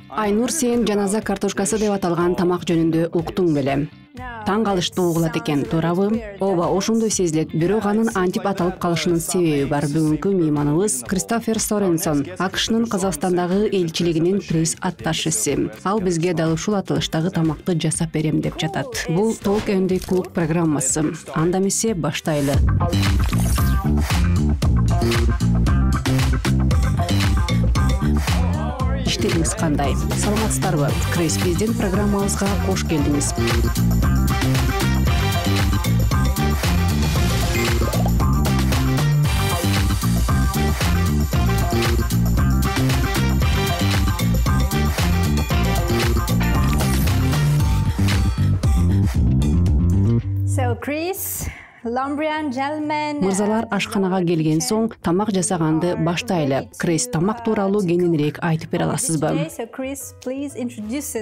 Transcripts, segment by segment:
Айнур, сен жаназа картошкасы деп аталган тамак жөнүндө уктуң беле? Таң калыштуу угулат экен, туурабы? Ооба, ошондой сезилет. Бирок анын антип аталып калышынын себеби бар. Бүгүнкү мейманыбыз Кристофер Соренсон, АКШнын Казакстандагы элчилигинин пресс атташысы. Ал бизге дал ушул аталыштагы тамакты жасап берем деп жатат. Бул Talk and Cook программасы. Анда эмесе баштайлы. İşleriniz кандай? Саламатсыздарбы? Крейс биздин программабызга кош келдиңиз. So Chris, Lambrian gentlemen. Мырзалар, ашканага келген соң тамак жасаганды баштайлы. Крейс, тамак тууралуу кененирээк айтып бере аласызбы? So Chris, please introduce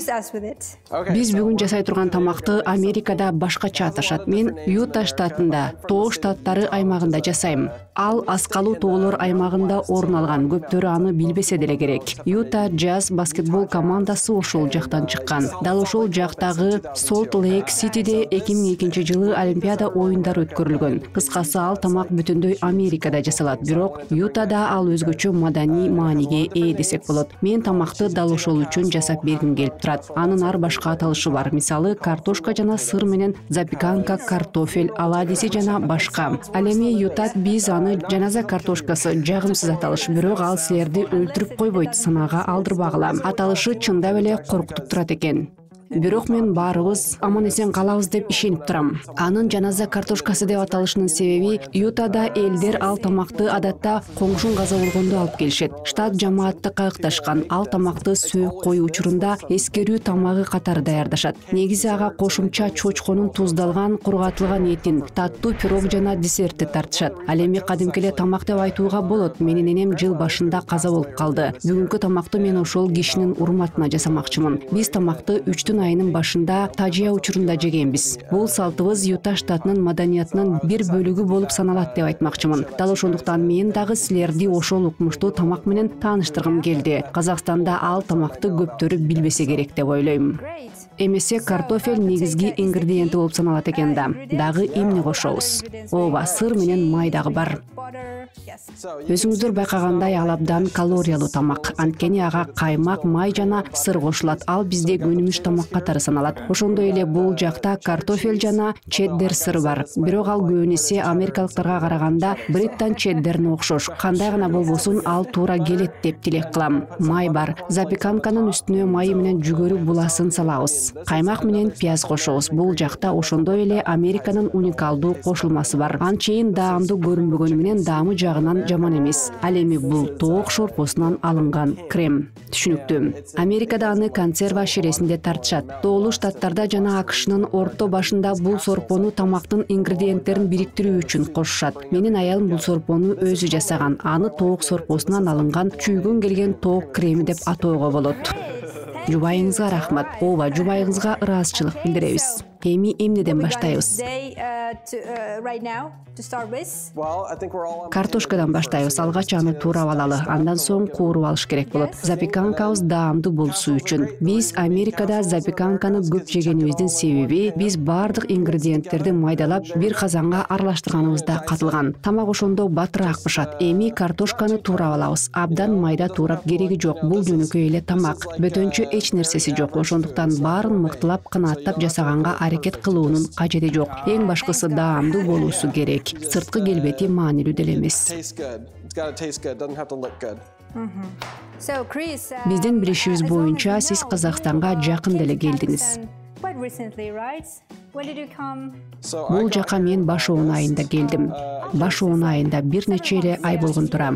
us with it. Биз бүгүн жасай турган тамакты Америкада башкача аташат. Мен Юта штатында, Тоо штаттары аймагында жасайм. Ал Аскалуу тоолор аймагында орун алган. Көптөрү аны билбесе деле керек. Юта Jazz баскетбол командасы ошол жактан чыккан. Дал ошол жактагы Солт Лейк Ситиде 2002-жылы Олимпиада оюндары өткөрүлгөн. Кыскасы, ал тамак бүтүндөй Америкада жасалат. Бирок Ютада ал өзгөчө маданий мааниге ээ десек болот. Мен тамакты дал ошол үчүн жасап бергим келип турат. Анын ар башка аталышы бар. Мисалы, картошка жана сыр менен запеканка, картофель, оладьиси жана башка. Ал эми Ютат биз аны жаназа картошкасы жагымсыз аталыш, бирок ал силерди өлтүрүп койбойт, санаага алдырбагыла. Аталышы чындап эле коркутуп турат экен. Бирок мен баарыбыз аман-эсен калабыз деп ишенип турам. Анын жаназа картошкасы деп аталышынын себеби, Ютада элдер ал тамакты адатта коңшун каза болгондо алып келишет. Штат жамаатты кайыкташкан. Ал тамакты сөөк коюу учурунда эскерүү тамагы катары даярдашат. Негизи ага кошумча чочконун туздалган, кургатылган этин, таттуу пирог жана десертти тартышат. Ал эми кадимки эле тамак деп айтууга болот. Менин энем жыл башында каза болуп калды. Бүгүнкү тамакты мен ошол кишинин урматына жасамакчымын. Биз тамакты 3 айынын башында тажия учурунда жегенбиз. Бул салтыбыз Юта штатынын маданиятынын бир бөлүгү болуп саналат деп айтмакчымын. Дал ошондуктан мен дагы силерди ошол укмуштуу тамак менен тааныштыргым келди. Казакстанда ал тамакты көптөрү билбесе керек деп ойлойм. Эмесе картофель негизги ингредиенти болуп саналат экен да. Дагы эмне кошобуз? Ооба, сыр менен май дагы бар. Өзүңүздөр байкагандай, ал абдан калориялуу тамак. Анткени ага каймак, май жана сыр кошулат. Ал бизде өнүмүш тамак катары саналат. Ошондой эле бул жакта картофель жана чеддер сыр бар. Бирок ал көбүн эсе америкалыктарга караганда Бриттан чеддерине окшош. Кандай гана болбосун, ал туура келет деп тилек кылам. Май бар. Запеканканын үстүнө майы менен жүгөрү буласын салабыз. Каймак менен пияз кошобуз. Бул жакта ошондой эле Американын уникалдуу кошулмасы бар. Анчейин даамдуу көрүнбөгөнү менен даамы жагынан жаман эмес. Ал эми бул тоок шорпосунан алынган крем. Түшүнүктүү. Америкада аны консерва ширесинде тартышат. Тоолуу штаттарда жана АКШнын орто башында бул сорпону тамактын ингредиенттерин бириктирүү үчүн кошушат. Менин аялым бул сорпону өзү жасаган. Аны тоок сорпосунан алынган чүйгөн келген тоок креми деп атоого болот. Жубайыңызга рахмат. Ооба, жубайыңызга ыраазычылык билдиребиз. Эми эмнеден баштайбыз? Картошкадан баштайбыз. Алгач аны туурап алалы, андан соң кууруп алыш керек болот. Запеканкабыз даамдуу болушу үчүн. Биз Америкада запеканканы көп жегенибиздин себеби, биз бардык ингредиенттерди майдалап бир казанга аралаштырганыбызда катылган. Тамак ошондо батыраак пышат. Эми картошканы туурап алабыз. Абдан майда туурап кереги жок. Бул жөнөкөй эле тамак. Бөтөнчө эч нерсеси жок. Ошондуктан баарын мыктылап кынааттап жасаганга аракет кылуунун кажети жок. Эң башкысы даамдуу болуусу керек. Сырткы келбети маанилүү деле эмес. Биздин билишибиз боюнча сиз Казакстанга жакын деле келдиңиз. Бул жака мен баш оон айында келдим. Баш оон айында бир нече эле ай болгон турам.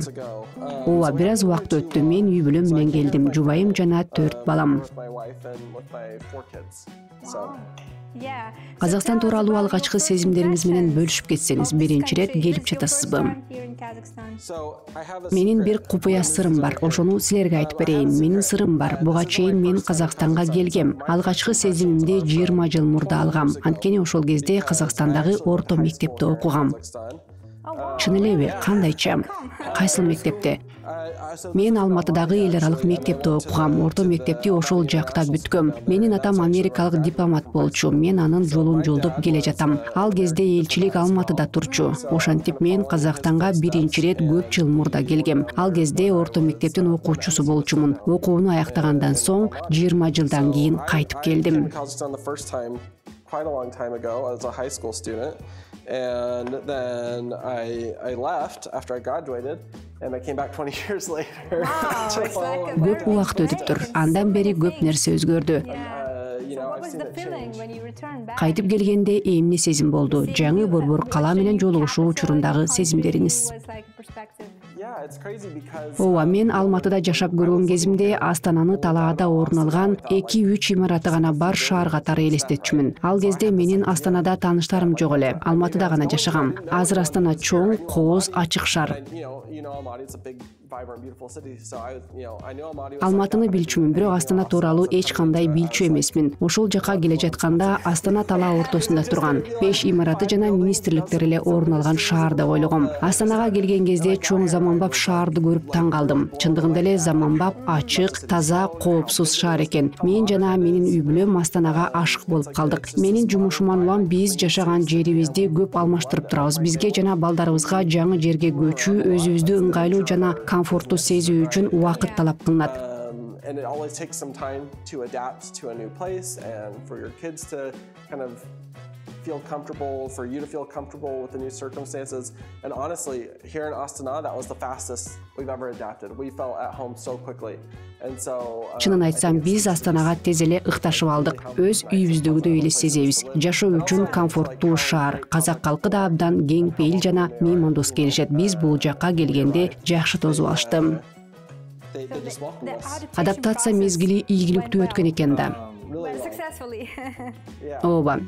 Ооба, бир аз убакыт өттү. Мен үй бүлөм менен келдим. Жубайым жана 4 балам. Казакстан тууралуу алгачкы сезимдериңиз менен бөлүшүп кетсеңиз, биринчи ирет келип жатасызбы? Менин бир купуя сырым бар. Ошону силерге айтып берейин. Менин сырым бар. Буга чейин мен Казакстанга келгем. Алгачкы сезимимди 20 жыл мурда алгам. Анткени ошол кезде Казакстандагы орто мектепте окугам. Чын элеби? Кандайча? Кайсыл мектепте? Мен Алматыдагы эл аралык мектепте окугам. Орто мектепти ошол жакта бүткөм. Менин атам америкалык дипломат болчу. Мен анын жолун жолдоп келе жатам. Ал кезде элчилик Алматыда турчу. Ошентип мен Казакстанга биринчи ирет көп жыл мурда келгем. Ал кезде орто мектептин окуучусу болчумун. Окууну аяктагандан соң 20 жылдан кийин кайтып келдим. Quite a long time ago as a high school student, and then I left after I graduated, and I came back 20 years later. Көп убакыт өтүптүр. Андан бери көп нерсе өзгөрдү. Кайтып келгенде эмне сезим болду? Жаңы борбор кала менен жолугушуу учурундагы сезимдериңиз? Ооба, мен Алматыда жашап көргөн кезимде Астананы талаада орун алган 2-3 имараты гана бар шаар катары элестетчүмүн. Ал кезде менин Астанада тааныштарым жок эле. Алматыда гана жашагам. Азыр Астана чоң, кооз, ачык шаар. Алматыны билчүмүн, бирок Астана тууралуу эч кандай билчү эмесмин. Ошол жака келе жатканда Астана талаа ортосунда турган 5 имараты жана министрликтер эле орун алган шаар деп ойлогом. Астанага келген кезде чоң заманбап шаарды көрүп таң калдым. Чындыгында эле заманбап, ачык, таза, коопсуз шаар экен. Мен жана менин үй бүлөм Астанага ашык болуп калдык. Менин жумушуман улам биз жашаган жерибизди көп алмаштырып турабыз. Бизге жана балдарыбызга жаңы жерге көчүү өзүбүздү ыңгайлуу жана комфорттуу сезүү үчүн убакыт талап кылынат. And it always takes some time to adapt to a new place and for your kids to kind of feel comfortable, for you to feel comfortable with the new circumstances. And honestly, here in Astana, that was the fastest we've ever adapted. We felt at home so quickly. And so Чынын айтсам, биз Астанага тез эле ыкташып алдык. Өз үйүбүздөгүдөй эле сезебиз. Жашоо үчүн комфорттуу шаар. Казак калкы да абдан кең пейил жана меймандос келишет. Биз бул жакка келгенде жакшы тосуп алышты. Адаптация мезгили ийгиликтүү өткөн экен да. Ооба.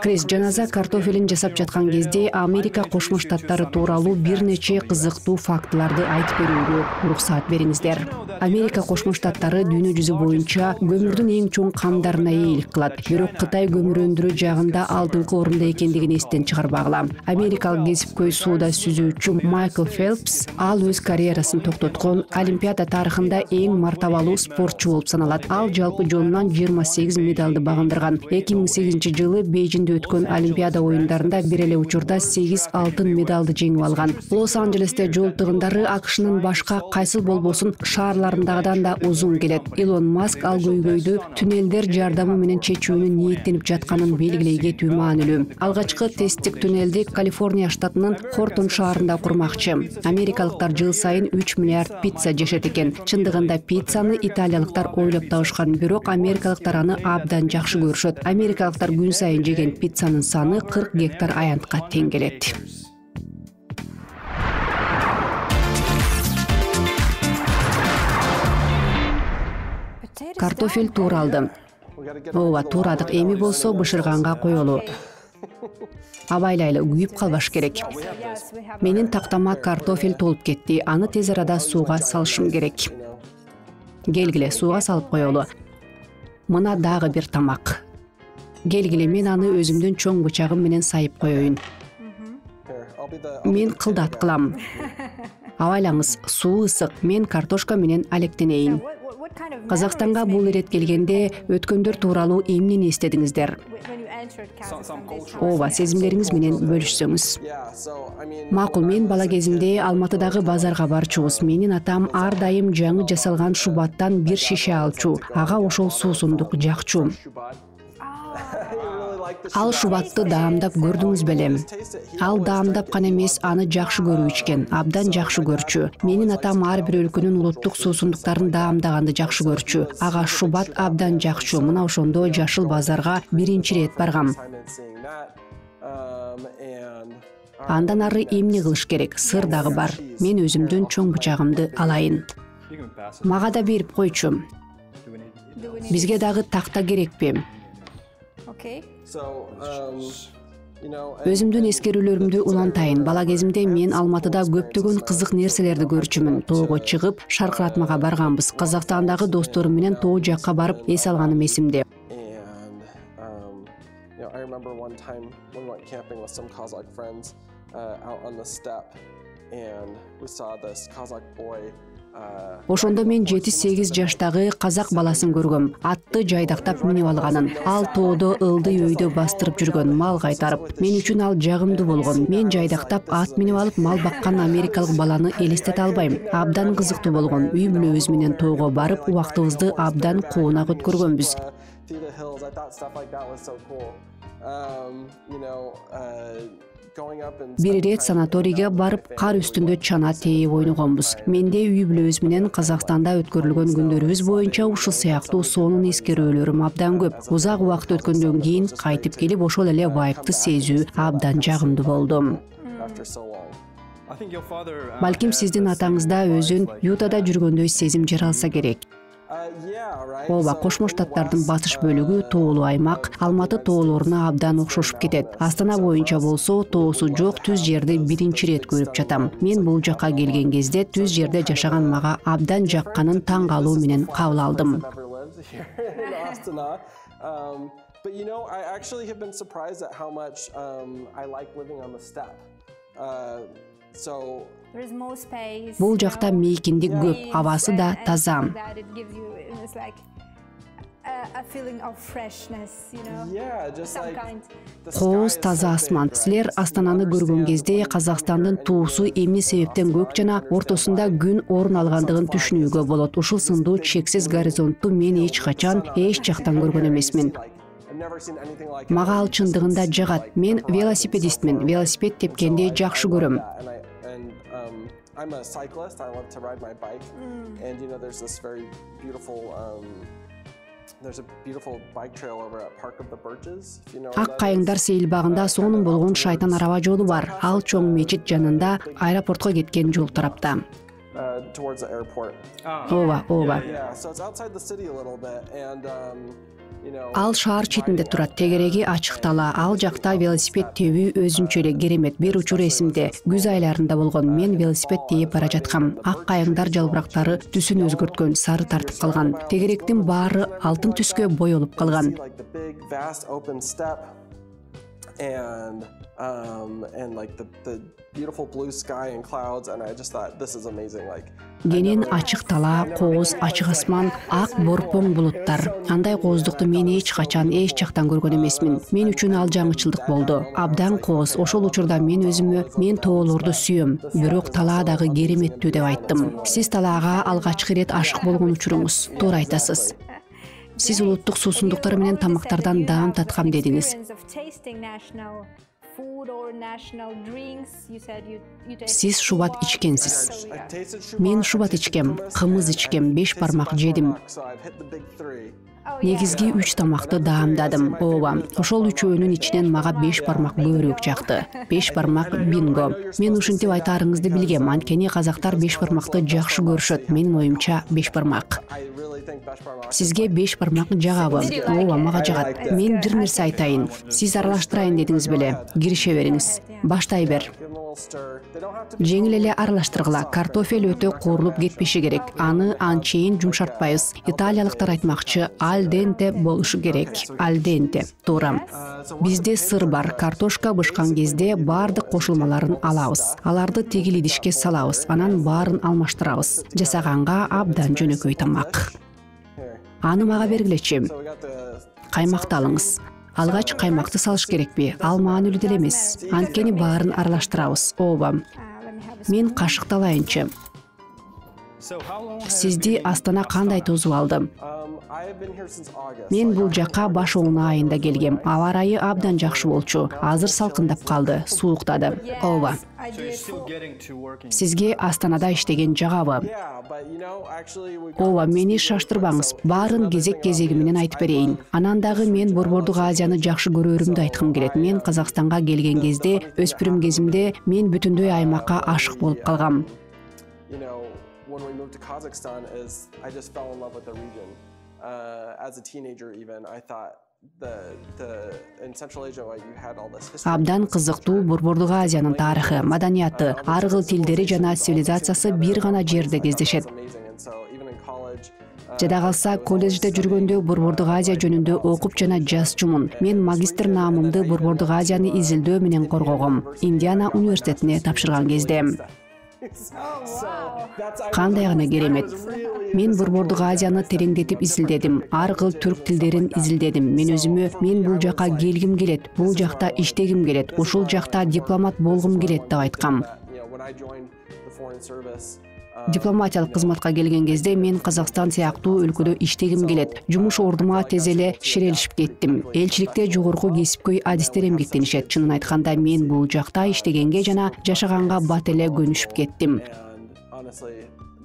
Крис жаназа картофелин жасап жаткан кезде Америка Кошмо Штаттары тууралуу бир нече кызыктуу фактыларды айтып берүүгө уруксаат бериңиздер. Америка Кошмо Штаттары дүйнө жүзү боюнча көмүрдүн эң чоң камдарына ээлик кылат. Бирок Кытай көмүр өндүрүү жагында алдыңкы орунда экендигин эстен чыгарбагыла. Америкалык кесипкөй сууда сүзүүчү Майкл Фелпс ал өз карьерасын токтоткон Олимпиада тарыхында эң мартабалуу спортчу болуп саналат. Ал жалпы жонунан 28 медалды багындырган. 2008 жылы Бейжиңде өткөн Олимпиада оюндарында бир эле учурда 8 алтын медалды жеңип алган. Лос-Анджелесте жол тыгындары АКШнын башка кайсыл болбосун шаарларындагыдан да узун келет. Илон Маск ал көйгөйдү түнелдер жардамы менен чечүүнү ниеттенип жатканын белгилей кетүү маанилүү. Алгачкы тесттик түнелди Калифорния штатынын Хортон шаарында курмакчы. Америкалыктар жыл сайын 3 миллиард пицца жешет экен. Чындыгында пиццаны италиялыктар ойлоп табышкан, бирок америкалыктар аны абдан жакшы көрүшөт. Америкалыктар күн сайын жеген пиццанын саны 40 гектар аянтка тең келет. Картофель тууралды. Ооба, туурадык. Эми болсо бышырганга коелу. Абайлайлы, күйүп калбаш керек. Менин тактама картофель толуп кетти. Аны тез арада сууга салышым керек. Келгиле, сууга салып коелу. Мына дагы бир тамак. Келгиле, мен аны өзүмдүн чоң бычагым менен сайып коеюн. Мен кылдат кылам. Абайлаңыз, суу ысык. Мен картошка менен алектенейин. Казакстанга бул ирет келгенде өткөндөр тууралуу эмнени эстедиңиздер? Ооба, сезимдериңиз менен бөлүшсөңүз. Макул, мен бала кезимде Алматыдагы базарга барчубуз. Менин атам ар дайым жаңы жасалган шубаттан бир шише алчу. Ага ошол суусундук жакчу. Ал шубатты даамдап көрдүңүз беле? Ал даамдап гана эмес, аны жакшы көрүү ичкен, абдан жакшы көрчү. Менин атам ар бир өлкөнүн улуттук суусундуктарын даамдаганды жакшы көрчү. Ага шубат абдан жакчу. Мына ошондо Жашыл базарга биринчи ирет баргам. Андан ары эмне кылыш керек? Сыр дагы бар. Мен өзүмдүн чоң бычагымды алайын. Мага да берип койчу. Бизге дагы такта керекпи? Өзүмдүн эскерүүлөрүмдү улантайын. Бала кезимде мен Алматыда көптөгөн кызык нерселерди көрчүмүн. Тоого чыгып, шаркыратмага барганбыз. Казакстандагы досторум менен тоо жакка барып эс алганым эсимде. out on the steppe, and we saw this Kazakh boy. Ошондо мен 7-8 жаштагы казак баласын көргөм. Атты жайдактап минип алганын. Ал тоодо ылдый өйдө бастырып жүргөн, мал кайтарып. Мен үчүн ал жагымдуу болгон. Мен жайдактап ат минип алып мал баккан америкалык баланы элестете албайм. Абдан кызыктуу болгон. Үй бүлөбүз менен тоого барып, убактыбызды абдан куунак өткөргөнбүз. Бир ирет санаторийге барып, кар үстүндө чана тээп ойногонбуз. Менде үй бүлөбүз менен Казакстанда өткөрүлгөн күндөрүбүз боюнча ушул сыяктуу сонун эскерүүлөрүм абдан көп. Узак убакыт өткөндөн кийин кайтып келип, ошол эле вайбты сезүү абдан жагымдуу болду. Балким сиздин атаңызда өзүн Ютада жүргөндөй сезим жаралса керек. Ооба, Кошмо Штаттардын батыш бөлүгү тоолуу аймак, Алматы тоолоруна абдан окшошуп кетет. Астана боюнча болсо, тоосу жок түз жерди биринчи ирет көрүп жатам. Мен бул жакка келген кезде түз жерде жашаган мага абдан жакканын таң калуу менен кабыл алдым. But you know, I actually have been surprised at how much I like living on the steppe. Бул жакта мейкиндик көп, абасы да таза. Кооз, таза асман. Силер Астананы көргөн кезде Казакстандын туусу эмне себептен көк жана ортосунда күн орун алгандыгын түшүнүүгө болот. Ушул сындуу чексиз горизонтту мен эч качан эч жактан көргөн эмесмин. Мага ал чындыгында жагат. Мен велосипедистмин. Велосипед тепкенди жакшы көрөм. I'm a cyclist. I love to ride my bike, and you know, there's this very beautiful, there's a beautiful bike trail over at Park of the Birches. If you know. Ак кайыңдар сейил багында сонун болгон шайтан араба жолу бар. Ал чоң мечит жанында, аэропортко кеткен жол тарапта. Towards the airport. Ооба. Yeah, so it's outside the city a little bit, and Ал шаар четинде турат, тегереги ачык дала. Ал жакта велосипед тебүү өзүнчө эле керемет. Бир учур эсимде, күз айларында болгон. Мен велосипед тээп бара жаткам. Ак кайыңдар жалбырактары түсүн өзгөрткөн, сары тартып калган. Тегеректин баары алтын түскө боелуп калган. And like the beautiful blue sky and clouds, and I just thought this is amazing. Like Кенен ачык дала, кооз, ачык асман, ак борпоң булуттар. Андай кооздукту мен эч качан эч жактан көргөн эмесмин. Мен үчүн ал жаңычылдык болду. Абдан кооз. Ошол учурда мен өзүмө мен тоолорду сүйөм, бирок талаа дагы кереметтүү деп айттым. Сиз талаага алгачкы ирет ашык болгон учуруңуз. Туура айтасыз. Сиз улуттук суусундуктар менен тамактардан даам таткам дедиңиз. Сиз шубат ичкенсиз. Мен шубат ичкем, кымыз ичкем, 5 бармак жедим. Негизги 3 тамакты даамдадым. Ооба, ошол үчөөнүн ичинен мага 5 бармак көбүрөөк жакты. 5 бармак бинго. Мен ушинтип айтаарыңызды билгем, анткени казактар 5 бармакты жакшы көрүшөт. Менин оюмча 5 бармак. Сизге 5 бармак жагабы? Ооба, мага жагат. Мен бир нерсе айтайын. Сиз аралаштырайын дедиңиз беле. Кирише бериңиз. Баштай бер. Жеңил эле аралаштыргыла. Картофель өтө куурулуп кетпеши керек. Аны анчейин жумшартпайбыз. Италиялыктар айтмакчы, al dente болушу керек. Al dente. Туура. Бизде сыр бар. Картошка бышкан кезде бардык кошулмаларын алабыз. Аларды тегил идишке салабыз. Анан баарын алмаштырабыз. Жасаганга абдан жөнөкөй тамак. Аны мага бергилечи. Каймакты алыңыз. Алгач каймакты салыш керекпи? Ал маанилүү деле эмес. Анткени баарын аралаштырабыз. Ооба. Мен кашыкты алайынчы. Сизди Астана кандай тосуп алды? Мен бул жакка баш оңуна айында келгем. Аба ырайы абдан жакшы болчу. Азыр салкындап калды, сууктады. Ооба. Сизге Астанада иштеген жагабы? Ооба, мени шаштырбаңыз. Баарын кезек-кезеги менен айтып берейин. Анан дагы мен Борбордук Азияны жакшы көрөрүмдү айткым келет. Мен Казакстанга келген кезде, өспүрүм кезимде мен бүтүндөй аймакка ашык болуп калгам. When we moved to Kazakhstan is I just fell in love with the region. As a teenager even, I thought in Central Asia you had all this history. Абдан кызыктуу Борбордук Азиянын тарыхы, маданияты, ар кыл тилдери жана цивилизациясы бир гана жерде кездешет. Жада калса, колледжде жүргөндө Борбордук Азия жөнүндө окуп жана жазчумун. Мен магистр наамымды Борбордук Азияны изилдөө менен коргогом. Индиана университетине тапшырган кезде. Кандай гана керемет. Мен Борбордук Азияны тереңдетип изилдедим. Ар кыл түрк тилдерин изилдедим. Мен өзүмө мен бул жака келгим келет, бул жакта иштегим келет, ушул жакта дипломат болгум келет деп айткам. Дипломатиялык кызматка келген кезде мен Казакстан сыяктуу өлкөдө иштегим келет. Жумуш ордума тез эле ширелишип кеттим. Элчиликте жогорку кесипкөй адистер эмгектенишет. Чынын айтканда мен бул жакта иштегенге жана жашаганга бат эле көнүшүп кеттим.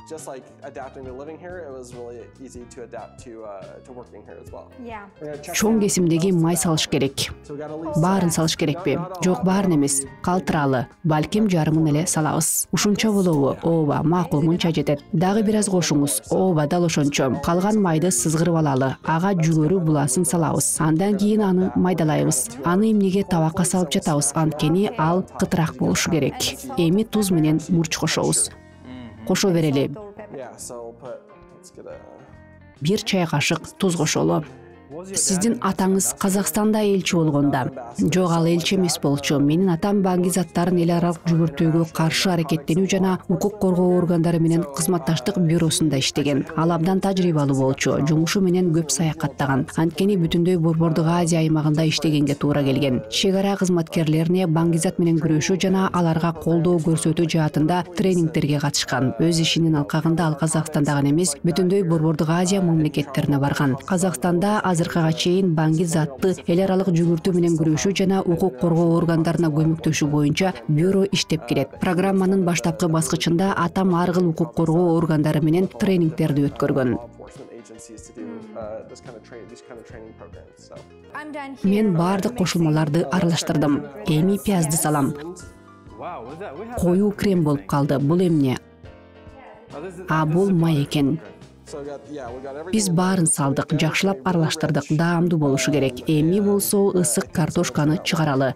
Just like adapting to living here, it was really easy to adapt to working here as well. Чоң кесимдеги май салыш керек. Баарын салыш керекпи? Жок, баарын эмес. Калтыралы, балким жарымын эле салабыз. Ушунча болобу? Ооба, макул, мынча жетет. Дагы бир аз кошуңуз. Ооба, дал ошончо. Калган майды сызгырып алалы. Ага жүгөрү буласын салабыз. Андан кийин аны майдалайбыз. Аны эмнеге табакка салып жатабыз? Анткени ал кытыраак болушу керек. Эми туз менен мурч кошобуз. Кошо берели. Бир чай кашык туз кошолу. Сиздин атаңыз Казакстанда элчи болгонда. Жок, ал элчи эмес болчу. Менин атам баңги заттарын эл аралык жүгүртүүгө каршы аракеттенүү жана укук коргоо органдары менен кызматташтык бюросунда иштеген. Ал абдан тажрыйбалуу болчу. Жумушу менен көп саякаттаган. Анткени бүтүндөй Борбордук Азия аймагында иштегенге туура келген. Чек ара кызматкерлерине баңгизат менен күрөшүү жана аларга колдоо көрсөтүү жаатында тренингтерге катышкан. Өз ишинин алкагында ал Казакстанда гана эмес, бүтүндөй Борбордук Азия мамлекеттерине барган. Казакстанда азыркыга чейин баңги затты эл аралык жүгүртүү менен күрөшүү жана укук коргоо органдарына көмөктөшүү боюнча бюро иштеп келет. Программанын баштапкы баскычында атам ар кыл укук коргоо органдары менен тренингтерди өткөргөн. Мен баардык кошулмаларды аралаштырдым. Эми пиязды салам. Коюу крем болуп калды. Бул эмне? А бул май экен. Биз баарын салдык, жакшылап аралаштырдык, даамдуу болушу керек. Эми болсо ысык картошканы чыгаралы.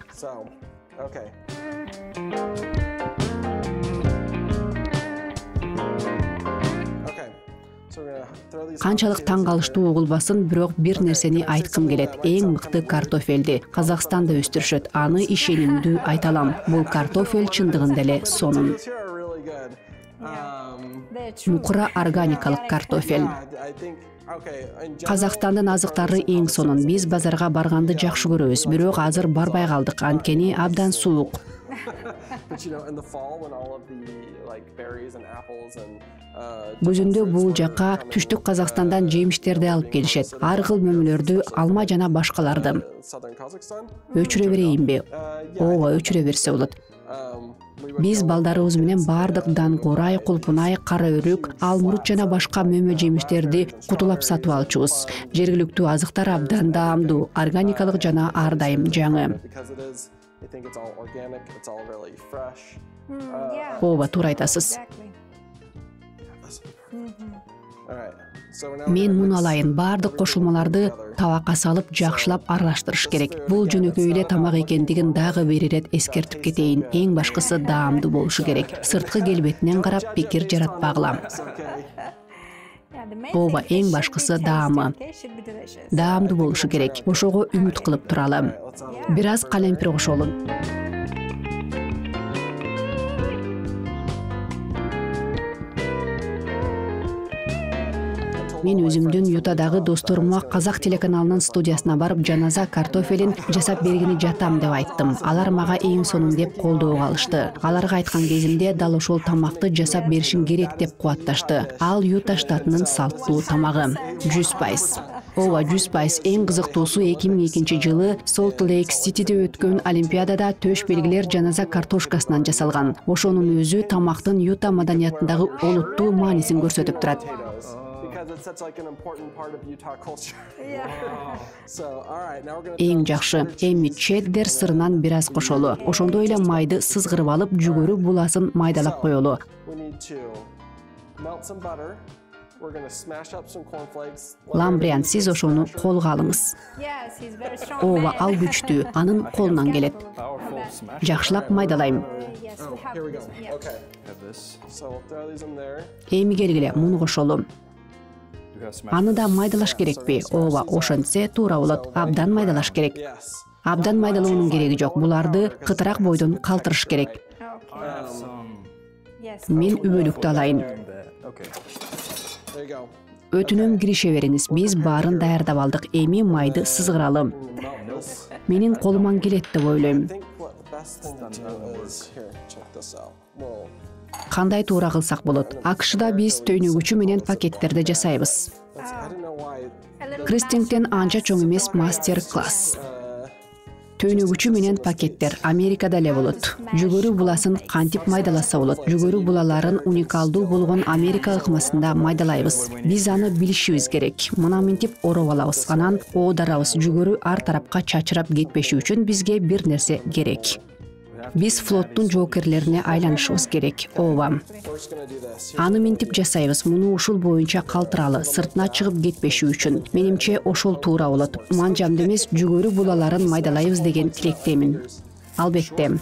Канчалык таң калыштуу угулбасын, бирок бир нерсени айткым келет. Эң мыкты картофелди Казакстанда өстүрүшөт. Аны ишенимдүү айта алам. Бул картофел чындыгында эле сонун. Мукура органикалык картофел. Казакстандын азыктары эң сонун. Биз базарга барганды жакшы көрөбүз, бирок азыр барбай калдык, анткени абдан суук. Көзүндө бул жака түштүк Казакстандан жемиштерди алып келишет. Ар кыл мөмөлөрдү, алма жана башкаларды. Өчүрө берейинби? Ооба, өчүрө берсе болот. Биз балдарыбыз менен баардык даңкурай, кулпунай, кара өрүк, алмурут жана башка мөмө жемиштерди кутулап сатып алчубуз. Жергиликтүү азыктар абдан даамдуу, органикалык жана ар дайым жаңы. Ооба, туура айтасыз. Мен муну алайын, баардык кошулмаларды табакка салып жакшылап аралаштырыш керек. Бул жөнөкөй эле тамак экендигин дагы бир ирет эскертип кетейин. Эң башкысы даамдуу болушу керек. Сырткы келбетинен карап пикир жаратпагыла. Ооба, эң башкысы даамы. Даамдуу болушу керек. Ошого үмүт кылып туралы. Бир аз калемпир кошолу. Мен өзүмдүн Ютадагы досторума Казак телеканалынын студиясына барып жаназа картофелин жасап бергени жатам деп айттым. Алар мага эң сонун деп колдоого алышты. Аларга айткан кезимде дал ошол тамакты жасап беришиң керек деп кубатташты. Ал Юта штатынын салттуу тамагы. 100%. Ооба, 100%. Эң кызыктуусу 2002 жылы Солт Лейк Ситиде өткөн Олимпиадада төш белгилер жаназа картошкасынан жасалган. Ошонун өзү тамактын Юта маданиятындагы олуттуу маанисин көрсөтүп турат. Эң жакшы. Эми чеддер сырынан бир аз кошолу. Ошондой эле майды сызгырып алып, жүгөрү буласын майдалап коелу. Ламбриан, сиз ошону колго алыңыз. Ооба, ал күчтүү, анын колунан келет. Жакшылап майдалайм. Эми келгиле, муну кошолу. Аны да майдалаш керекпи? Ооба, ошентсе туура болот. Абдан майдалаш керек. Yes. Абдан майдалоонун кереги жок. Буларды кытыраак бойдон калтырыш керек. Yes. Мен үбөлүктү алайын. There you go. Өтүнөм кирише бериңиз. Биз баарын даярдап алдык. Эми майды сызгыралы. Melt this. Менин колуман келет деп ойлойм. I think what the best thing to do is here. Check this out. We'll Кандай туура кылсак болот? АКШда биз төнөгүчү менен пакеттерди жасайбыз. I don't know why. A little Кристингтен анча чоң эмес мастер-класс. Төнөгүчү менен пакеттер Америкада эле болот. Жүгөрү буласын кантип майдаласа болот? Жүгөрү булаларын уникалдуу болгон Америка ыкмасында майдалайбыз. Биз аны билишибиз керек. Мына мынтип ороп алабыз, анан оодарабыз. Жүгөрү ар тарапка чачырап кетпеши үчүн бизге бир нерсе керек. Биз флоттун жоокерлерине айланышыбыз керек. Ооба. We're just gonna do this. Аны мынтип жасайбыз. Муну ушул боюнча калтыралы, сыртына чыгып кетпеши үчүн. Менимче ошол туура болот. Манжамды эмес, жүгөрү булаларын майдалайбыз деген тилектемин. Албетте.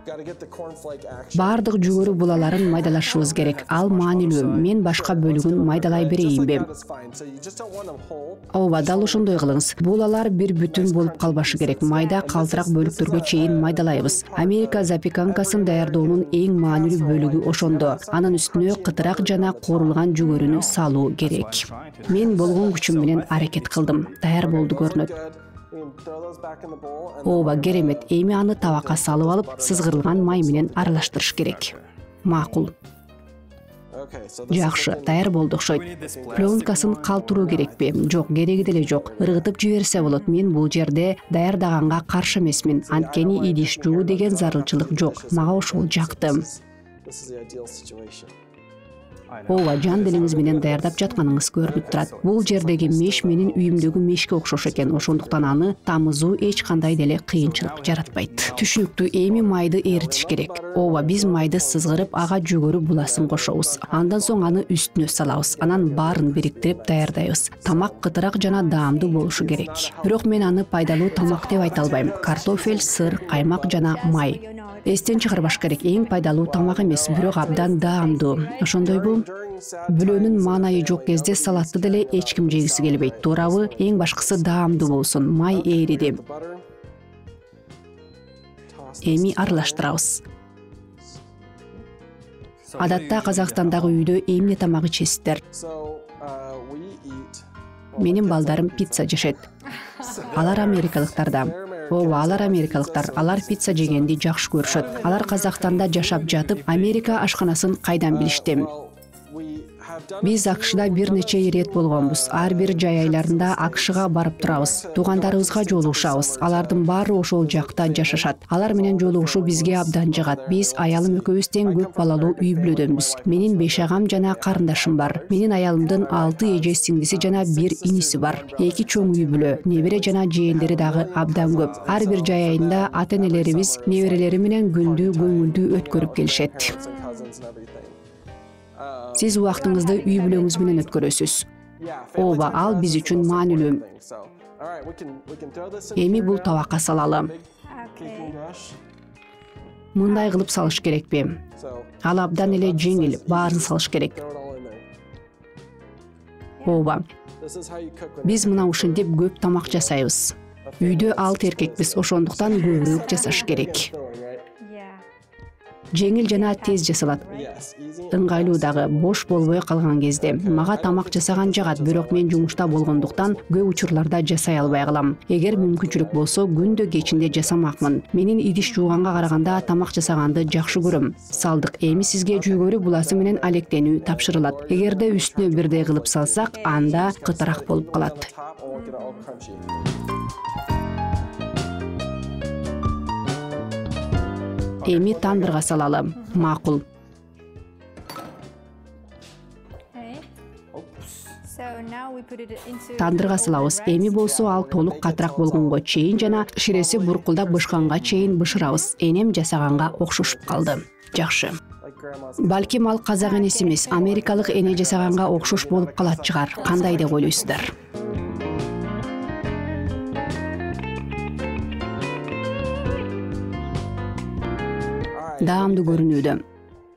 Gotta get the cornflake action. Бардык жүгөрү булаларын майдалашыбыз керек. Ал маанилүү. Мен башка бөлүгүн майдалай берейинби? That is fine. So you just don't want them whole. Ооба, дал ошондой кылыңыз. Булалар бир бүтүн болуп калбашы керек. Майда калтырак бөлүктөргө чейин майдалайбыз. Америка запеканкасын даярдоонун эң маанилүү бөлүгү ошондо. Анын үстүнө кытырак жана куурулган жүгөрүнү салуу керек. Мен болгон күчүм менен аракет кылдым. Даяр болду көрүнөт. Good. We can throw those back in the bowl and Ооба, керемет. Эми аны табакка салып алып, сызгырылган май менен аралаштырыш керек. Макул. okay. So this Жакшы, даяр болду окшойт. Пленкасын калтыруу керекпи? Жок, кереги деле жок. Ыргытып жиберсе болот. Мен бул жерде даярдаганга каршы эмесмин. Анткени идиш жуу деген зарылчылык жок. Мага ошол жакты. this is the ideal situation. Ооба, жан делиңиз менен даярдап жатканыңыз көрүнүп турат. Бул жердеги меш менин үйүмдөгү мешке окшош экен. Ошондуктан аны тамызуу эч кандай деле кыйынчылык жаратпайт. Түшүнүктүү, эми майды эритиш керек. Ооба, биз майды сызгырып, ага жүгөрү буласын кошобуз. Андан соң аны үстүнө салабыз. Анан баарын бириктирип даярдайбыз. Тамак кытыраак жана даамдуу болушу керек. Бирок мен аны пайдалуу тамак деп айта албайм. Картофель, сыр, каймак жана май. Эстен чыгарбаш керек. Эң пайдалуу тамак эмес, бирок абдан даамдуу. Ошондойбу? During sad Бүлөөнүн маанайы жок кезде салатты деле эч ким жегиси келбейт. Туурабы? Эң башкысы даамдуу болсун. Май эриди. butter. Toss this. Эми аралаштырабыз. Адатта Казакстандагы үйдө эмне тамак ичесиздер? So we eat. Менин балдарым пицца жешет. Алар америкалыктар да. Ооба, алар америкалыктар. Алар пицца жегенди жакшы көрүшөт. Алар Казакстанда жашап жатып, Америка ашканасын кайдан билишти? Well, we have done. Биз АКШда бир нече ирет болгонбуз. Ар бир жай айларында АКШга барып турабыз. Туугандарыбызга жолугушабыз. Алардын баары ошол жакта жашашат. Алар менен жолугушуу бизге абдан жагат. Биз аялым экөөбүз тең көп балалуу үй бүлөдөнбүз. Менин 5 агам жана карындашым бар. Менин аялымдын 6 эже сиңдиси жана 1 иниси бар. 2 чоң үй бүлө, небере жана жээндери дагы абдан көп. Ар бир жай айында ата-энелерибиз неберелери менен күндү көңүлдүү өткөрүп келишет. Aunts and cousins and everything. Сиз убактыңызды үй бүлөңүз менен өткөрөсүз. Yeah. family Ооба, time ал for us биз is үчүн also маанилүү. important thing. So, all right, we can throw this in Эми here бул now. табакка салалы. Big cooking brush. Мындай кылып салыш керекпи? So Ал абдан эле жеңил, баарын салыш керек. throw it all in there. Ооба, This is how you cook when биз мына ушинтип көп тамак жасайбыз. Үйдө алты эркекпиз, ошондуктан көбүрөөк жасаш керек. throwing, right? Yeah. Жеңил жана тез жасалат. Yes, easy. Ыңгайлуу дагы, бош болбой калган кезде. Мага тамак жасаган жагат, бирок мен жумушта болгондуктан көп учурларда жасай албай калам. Эгер мүмкүнчүлүк болсо, күндө кечинде жасамакмын. Менин идиш жууганга караганда тамак жасаганды жакшы көрөм. Салдык. Эми сизге жүгөрү буласы менен алектенүү тапшырылат. Эгерде үстүнө бирдей кылып салсак, анда кытыраак болуп калат. Top, and we'll get it all crunchy. Эми тандырга салалы. Макул. Okay. So now we put it into Тандырга салабыз. Эми болсо ал толук катыраак болгонго чейин жана ширеси буркулдап бышканга чейин бышырабыз. Энем жасаганга окшошуп калды. Жакшы. Like grandma's. Балким ал казак энеси эмес, америкалык эне жасаганга окшош болуп калат чыгар. Кандай деп ойлойсуздар? All right. Даамдуу көрүнүүдө.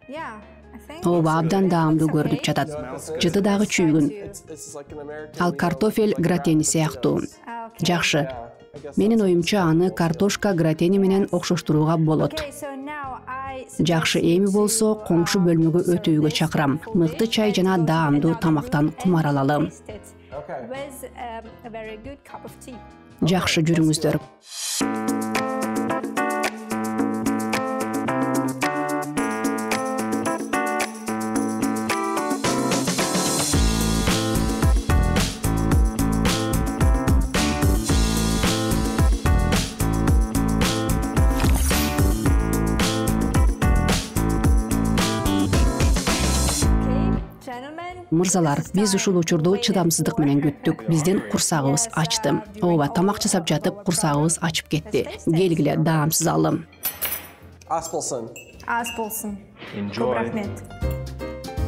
Yeah, I think Ооба абдан даамдуу көрүнүп жатат. Жыты дагы чүйгүн. It's like an American. Ал картофель гратени сыяктуу. Жакшы. Менин оюмча аны картошка гратени менен окшоштурууга болот. Okay, so now I Жакшы, эми болсо коңшу бөлмөгө өтүүгө чакырам. Мыкты чай жана даамдуу тамактан кумар алалы. taste it Okay. with a very good cup of tea. Жакшы, жүрүңүздөр. Okay, gentlemen. Мырзалар, биз ушул учурду чыдамсыздык менен күттүк. Биздин курсагыбыз ачты. Ооба, тамак жасап жатып курсагыбыз ачып кетти. Келгиле, даамсыз алым. Aspelson. Aspelson. Enjoy. Көп рахмет.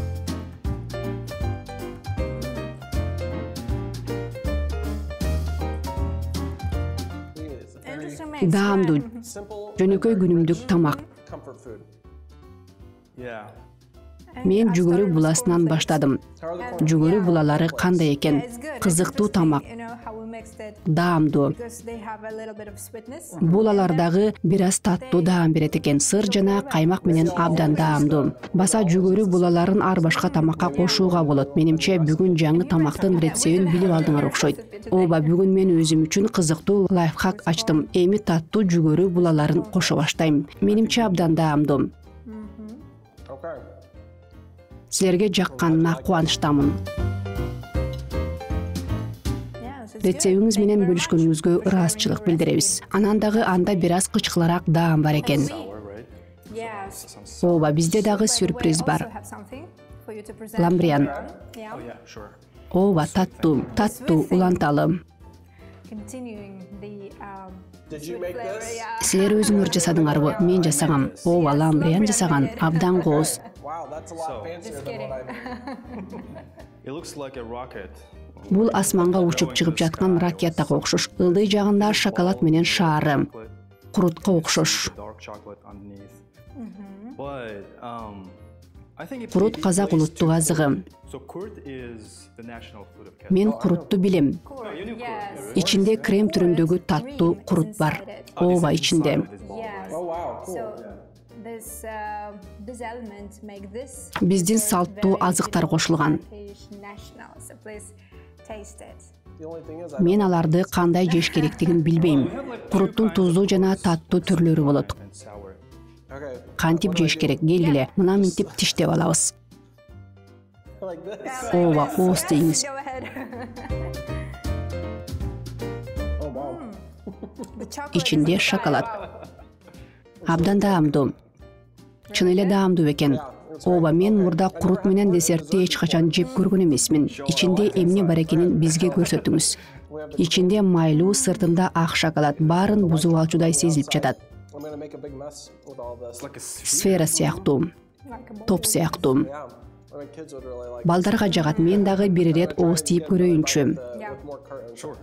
Interesting mix, Даамдуу, right? Simple. жөнөкөй күнүмдүк тамак. Comfort food. Yeah. Мен жүгөрү буласынан баштадым. How are the corn? Жүгөрү булалары кандай экен? Yeah, it's good. Кызыктуу Interesting, тамак, you know, how we mixed it, даамдуу. because they have a little bit of sweetness. Булалардагы бир аз таттуу даам берет экен. Сыр жана каймак менен абдан даамдуу. Баса жүгөрү булаларын ар башка тамакка кошууга болот. Менимче бүгүн жаңы тамактын рецептин билип алдыңар окшойт. Ооба, бүгүн мен өзүм үчүн кызыктуу лайфхак ачтым. Эми таттуу жүгөрү булаларын кошо баштайм. Менимче абдан даамдуу. Okay. Силерге жакканына кубанычтамын. Yeah, this is good. Рецептиңиз Thank you менен very much. бөлүшкөнүңүзгө ыраазычылык билдиребиз. Анан дагы анда бир аз кычкылараак даам бар экен. Sour, right? Yes. Ооба, бизде дагы By the way, сюрприз I бар. also have something for you to present. Ламбриан. Yeah. Oh yeah, sure. Ооба, таттуу, уланталы. Continuing the Did you sweet make flavor, this? yeah. Силер өзүңөр жасадыңарбы? Мен жасагам. Ооба, ламбриан жасаган. Абдан кооз. Wow, that's a lot So- fancier Just than kidding. what I It looks like a rocket. Бул асманга учуп чыгып жаткан ракетага окшош. Ылдый жагында шоколад менен шаары. Chocolate, Курутка окшош. dark chocolate underneath. But I think it Курут it казак plays улуттук two- азыгы. So kurut is the national food of Kazakhstan. Мен курутту билем. Yes. Ичинде крем түрүндөгү таттуу курут бар. Ооба, ичинде. Yes. Oh, wow, cool. So this element make this Биздин салттуу азыктар кошулган. national. So please taste it. The only thing is, I Мен аларды кандай жеш керектигин билбейм. Куруттун туздуу жана таттуу түрлөрү болот. And sour. okay, Кантип жеш керек? Келгиле, мына минтип тиштеп алабыз. like this. Ооба, ооз тийиңиз. Go ahead. Oh wow. The chocolate Ичинде is inside. шоколад. Абдан даамдуу. Чын эле даамдуу экен. Ооба, мен мурда курут менен десертти эч качан жеп көргөн эмесмин. Ичинде эмне бар экенин бизге көрсөтүңүз. Ичинде майлуу, сыртында ак шоколад, баарын бузуп алчудай сезилип жатат. I'm gonna make a big mess with all this. It's like a sphere. Сфера сыяктуу, Like a bowl. топ сыяктуу. Yeah, my kids would really like. Балдарга жагат. Мен дагы бир ирет ооз тийип көрөйүнчү. With more curtains. Sure.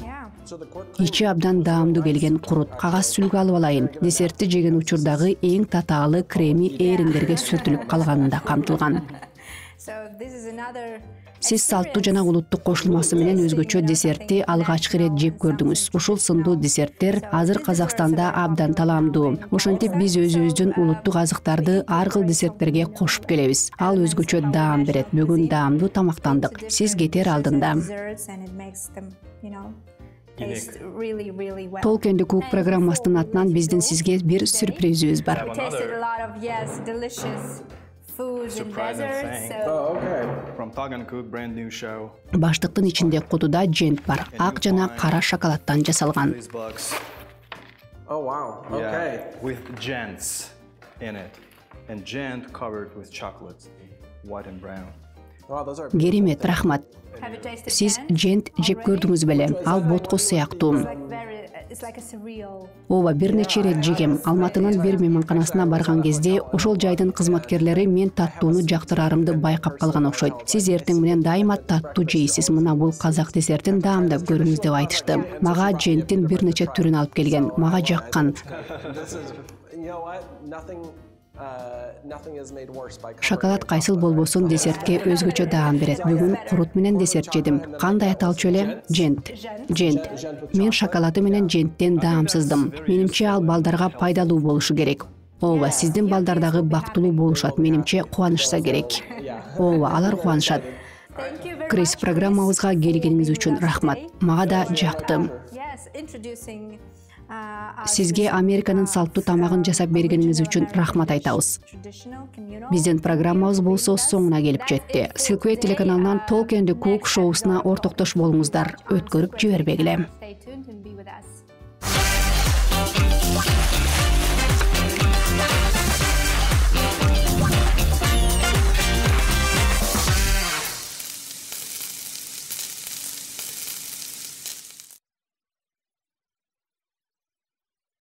Yeah. So the cork. Ичи абдан даамдуу келген курут. Кагаз сүлгү алып алайын. Десертти жеген учурдагы эң татаалы креми эриндерге сүртүлүп калганында камтылган. So this is another Сиз салттуу жана улуттук кошулмасы менен өзгөчө десертти алгачкы ирет жеп көрдүңүз. Ушул сындуу десерттер азыр Казакстанда абдан таламдуу. Ошентип биз өзүбүздүн улуттук азыктарды ар кыл десерттерге кошуп келебиз. Ал өзгөчө даам берет. Бүгүн даамдуу тамактандык. Сиз кетер алдында. desserts and it makes them, you know, taste really, really well. Толкенди Кук программасынын атынан биздин сизге бир сюрпризибиз бар. We tasted a lot of, yes, delicious foods and Surprising desserts. thing. So Oh, okay. From Tog and Cook, brand new show. Баштыктын ичинде кутуда жент бар. Ак жана кара шоколаддан жасалган. These bucks. Oh wow. Yeah, Okay. with gents in it. And gent covered with chocolates, white and brown. Wow, those are. Керемет, рахмат. have you tasted Сиз that? жент жеп көрдүңүз беле? Ал ботко сыяктуу. Like very, it's like a surreal. Ооба, бир нече ирет жегем. Алматынын бир мейманканасына барган кезде ошол жайдын кызматкерлери мен таттууну жактырарымды байкап калган окшойт. Сиз эртең менен дайыма таттуу жейсиз, мына бул казак десертин даамдап көрүңүз деп айтышты. Мага женттин бир нече түрүн алып келген. Мага жаккан. Шоколад кайсыл болбосун десертке өзгөчө даам берет. Бүгүн курут менен десерт жедим. Кандай аталчу эле? Жент. Мен шоколады менен женттен даамсыздым. Менимче ал балдарга пайдалуу болушу керек. Ооба, сиздин балдар дагы бактылуу болушат. Менимче кубанышса керек. Ооба, алар кубанышат. Крис, программабызга келгениңиз үчүн рахмат. Мага да жакты. Сизге Американын салттуу тамагын жасап бергениңиз үчүн рахмат айтабыз. Биздин программабыз болсо соңуна келип жетти. Silkway телеканалынан Talk and Cook шоусуна ортоктош болуңуздар. Өткөрүп жибербегиле.